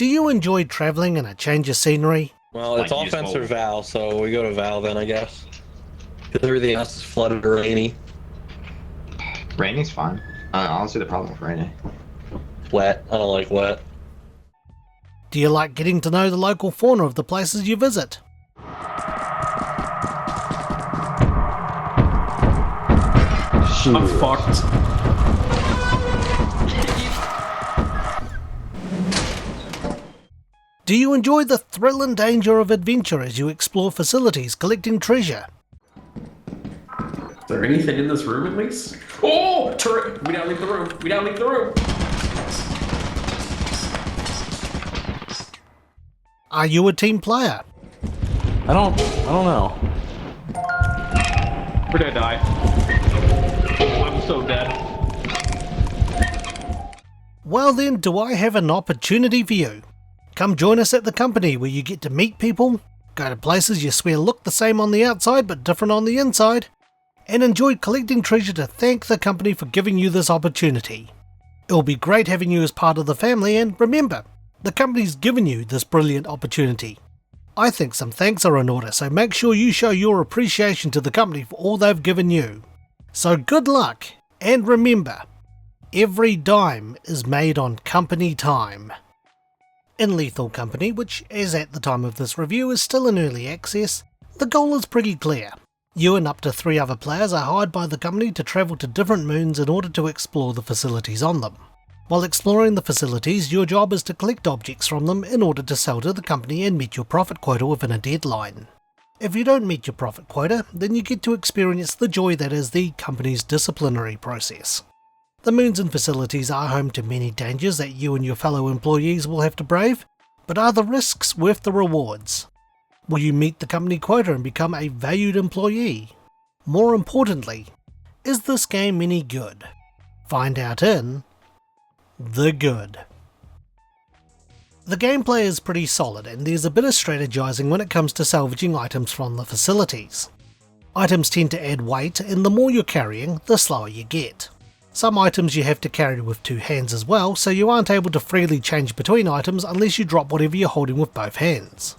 Do you enjoy travelling and a change of scenery? Well, it's Like, use offense or both. Val, so we go to Val then, I guess. Because everything else is flooded or rainy. Raining's fine. I don't see the problem with raining. Wet. I don't like wet. Do you like getting to know the local fauna of the places you visit? I'm fucked. Do you enjoy the thrill and danger of adventure as you explore facilities collecting treasure? Is there anything in this room at least? Oh! Turret! We gotta leave the room! We gotta leave the room! Are you a team player? I don't know. We're gonna die. I'm so dead. Well then, do I have an opportunity for you? Come join us at the company where you get to meet people, go to places you swear look the same on the outside but different on the inside, and enjoy collecting treasure to thank the company for giving you this opportunity. It'll be great having you as part of the family, and remember, the company's given you this brilliant opportunity. I think some thanks are in order, so make sure you show your appreciation to the company for all they've given you. So good luck, and remember, every dime is made on company time. In Lethal Company, which as at the time of this review is still in early access, the goal is pretty clear. You and up to 3 other players are hired by the company to travel to different moons in order to explore the facilities on them. While exploring the facilities, your job is to collect objects from them in order to sell to the company and meet your profit quota within a deadline. If you don't meet your profit quota, then you get to experience the joy that is the company's disciplinary process. The moons and facilities are home to many dangers that you and your fellow employees will have to brave, but are the risks worth the rewards? Will you meet the company quota and become a valued employee? More importantly, is this game any good? Find out in The Good. The gameplay is pretty solid, and there's a bit of strategizing when it comes to salvaging items from the facilities. Items tend to add weight, and the more you're carrying, the slower you get. Some items you have to carry with 2 hands as well, so you aren't able to freely change between items unless you drop whatever you're holding with both hands.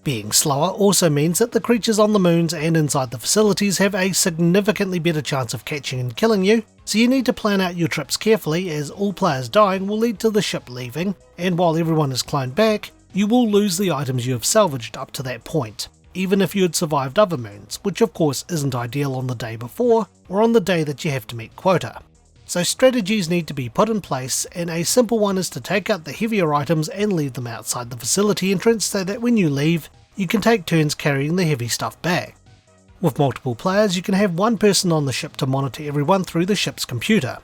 Being slower also means that the creatures on the moons and inside the facilities have a significantly better chance of catching and killing you, so you need to plan out your trips carefully, as all players dying will lead to the ship leaving, and while everyone is cloned back, you will lose the items you have salvaged up to that point, even if you had survived other moons, which of course isn't ideal on the day before, or on the day that you have to meet quota. So strategies need to be put in place, and a simple one is to take out the heavier items and leave them outside the facility entrance so that when you leave, you can take turns carrying the heavy stuff back. With multiple players, you can have one person on the ship to monitor everyone through the ship's computer.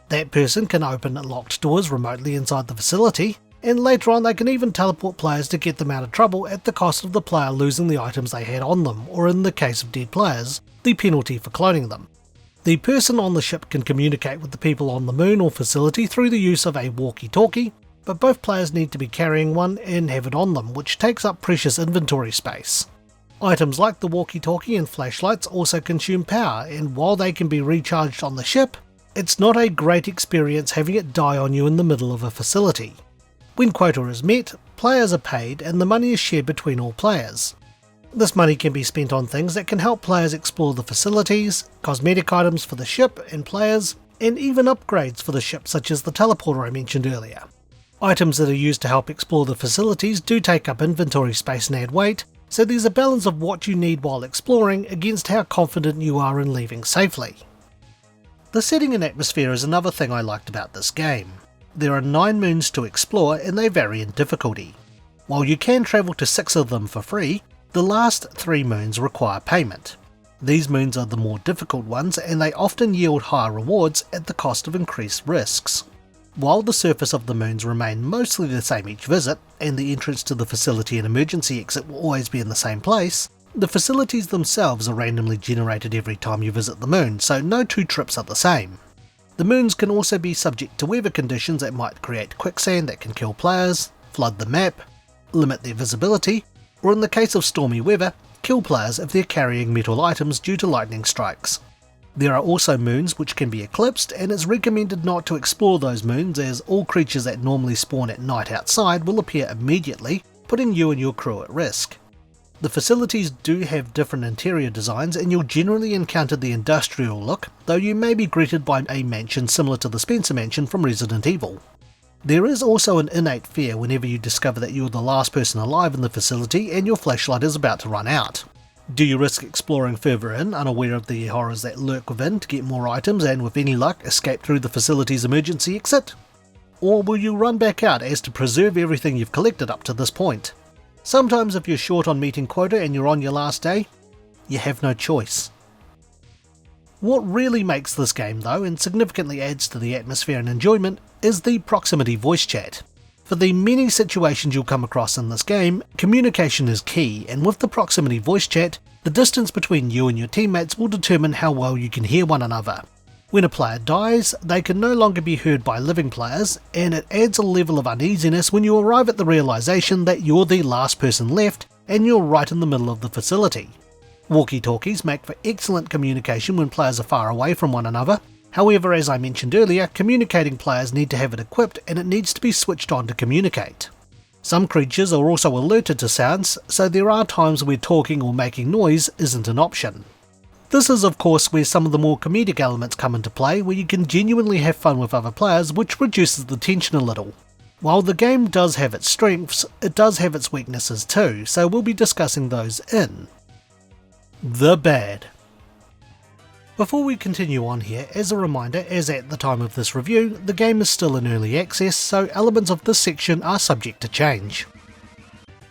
That person can open locked doors remotely inside the facility, and later on they can even teleport players to get them out of trouble at the cost of the player losing the items they had on them, or in the case of dead players, the penalty for cloning them. The person on the ship can communicate with the people on the moon or facility through the use of a walkie-talkie, but both players need to be carrying one and have it on them, which takes up precious inventory space. Items like the walkie-talkie and flashlights also consume power, and while they can be recharged on the ship, it's not a great experience having it die on you in the middle of a facility. When quota is met, players are paid and the money is shared between all players. This money can be spent on things that can help players explore the facilities, cosmetic items for the ship and players, and even upgrades for the ship such as the teleporter I mentioned earlier. Items that are used to help explore the facilities do take up inventory space and add weight, so there's a balance of what you need while exploring against how confident you are in leaving safely. The setting and atmosphere is another thing I liked about this game. There are 9 moons to explore and they vary in difficulty. While you can travel to 6 of them for free, the last 3 moons require payment. These moons are the more difficult ones, and they often yield higher rewards at the cost of increased risks. While the surface of the moons remain mostly the same each visit, and the entrance to the facility and emergency exit will always be in the same place, the facilities themselves are randomly generated every time you visit the moon, so no 2 trips are the same. The moons can also be subject to weather conditions that might create quicksand that can kill players, flood the map, limit their visibility, or in the case of stormy weather, kill players if they're carrying metal items due to lightning strikes. There are also moons which can be eclipsed, and it's recommended not to explore those moons as all creatures that normally spawn at night outside will appear immediately, putting you and your crew at risk. The facilities do have different interior designs, and you'll generally encounter the industrial look, though you may be greeted by a mansion similar to the Spencer Mansion from Resident Evil. There is also an innate fear whenever you discover that you're the last person alive in the facility and your flashlight is about to run out. Do you risk exploring further in, unaware of the horrors that lurk within, to get more items and, with any luck, escape through the facility's emergency exit? Or will you run back out as to preserve everything you've collected up to this point? Sometimes if you're short on meeting quota and you're on your last day, you have no choice. What really makes this game though, and significantly adds to the atmosphere and enjoyment, is the proximity voice chat. For the many situations you'll come across in this game, communication is key, and with the proximity voice chat, the distance between you and your teammates will determine how well you can hear one another. When a player dies, they can no longer be heard by living players, and it adds a level of uneasiness when you arrive at the realization that you're the last person left and you're right in the middle of the facility. Walkie-talkies make for excellent communication when players are far away from one another. However, as I mentioned earlier, communicating players need to have it equipped and it needs to be switched on to communicate. Some creatures are also alerted to sounds, so there are times where talking or making noise isn't an option. This is of course where some of the more comedic elements come into play, where you can genuinely have fun with other players, which reduces the tension a little. While the game does have its strengths, it does have its weaknesses too, so we'll be discussing those in the bad. Before we continue on here, as a reminder, as at the time of this review, the game is still in early access, so elements of this section are subject to change.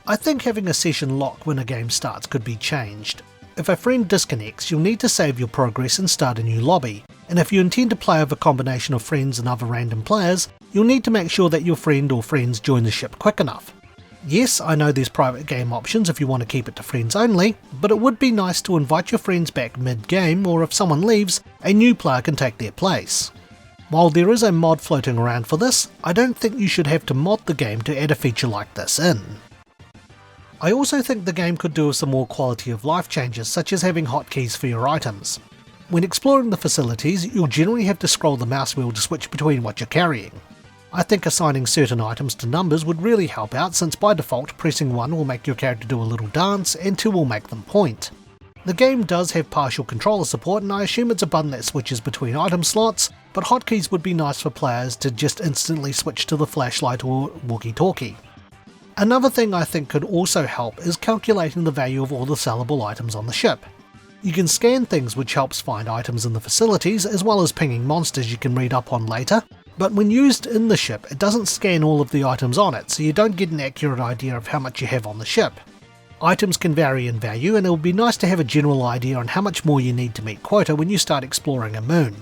I think having a session lock when a game starts could be changed. If a friend disconnects, you'll need to save your progress and start a new lobby, and if you intend to play with a combination of friends and other random players, you'll need to make sure that your friend or friends join the ship quick enough. Yes, I know there's private game options if you want to keep it to friends only, but it would be nice to invite your friends back mid-game, or if someone leaves, a new player can take their place. While there is a mod floating around for this, I don't think you should have to mod the game to add a feature like this in. I also think the game could do with some more quality of life changes, such as having hotkeys for your items. When exploring the facilities, you'll generally have to scroll the mouse wheel to switch between what you're carrying. I think assigning certain items to numbers would really help out, since by default pressing 1 will make your character do a little dance and 2 will make them point. The game does have partial controller support, and I assume it's a button that switches between item slots, but hotkeys would be nice for players to just instantly switch to the flashlight or walkie-talkie. Another thing I think could also help is calculating the value of all the sellable items on the ship. You can scan things, which helps find items in the facilities, as well as pinging monsters you can read up on later, but when used in the ship it doesn't scan all of the items on it, so you don't get an accurate idea of how much you have on the ship. Items can vary in value, and it would be nice to have a general idea on how much more you need to meet quota when you start exploring a moon.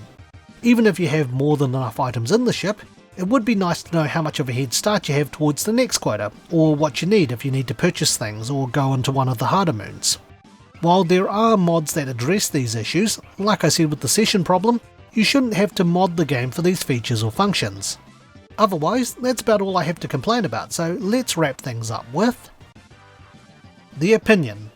Even if you have more than enough items in the ship, it would be nice to know how much of a head start you have towards the next quota, or what you need if you need to purchase things or go into one of the harder moons. While there are mods that address these issues, like I said with the session problem, you shouldn't have to mod the game for these features or functions. Otherwise, that's about all I have to complain about, so let's wrap things up with the opinion.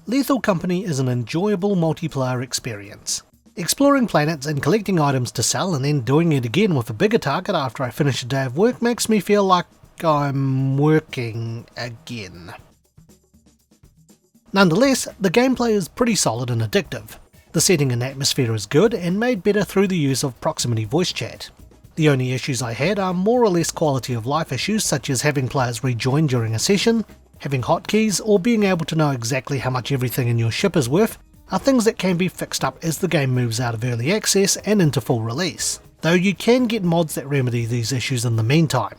Lethal Company is an enjoyable multiplayer experience. Exploring planets and collecting items to sell and then doing it again with a bigger target after I finish a day of work makes me feel like I'm working again. Nonetheless, the gameplay is pretty solid and addictive. The setting and atmosphere is good and made better through the use of proximity voice chat. The only issues I had are more or less quality of life issues, such as having players rejoin during a session, having hotkeys, or being able to know exactly how much everything in your ship is worth, are things that can be fixed up as the game moves out of early access and into full release, though you can get mods that remedy these issues in the meantime.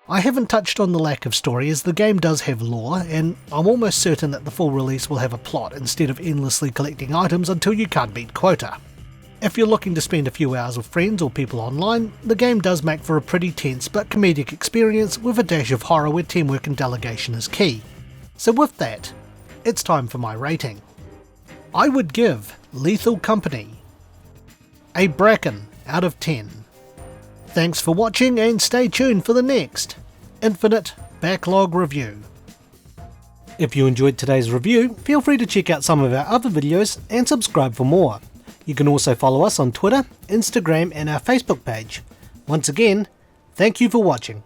I haven't touched on the lack of story, as the game does have lore, and I'm almost certain that the full release will have a plot instead of endlessly collecting items until you can't beat quota. If you're looking to spend a few hours with friends or people online, the game does make for a pretty tense but comedic experience with a dash of horror where teamwork and delegation is key. So with that, it's time for my rating. I would give Lethal Company a Bracken out of 10. Thanks for watching, and stay tuned for the next Infinite Backlog Review. If you enjoyed today's review, feel free to check out some of our other videos and subscribe for more. You can also follow us on Twitter, Instagram and our Facebook page. Once again, thank you for watching.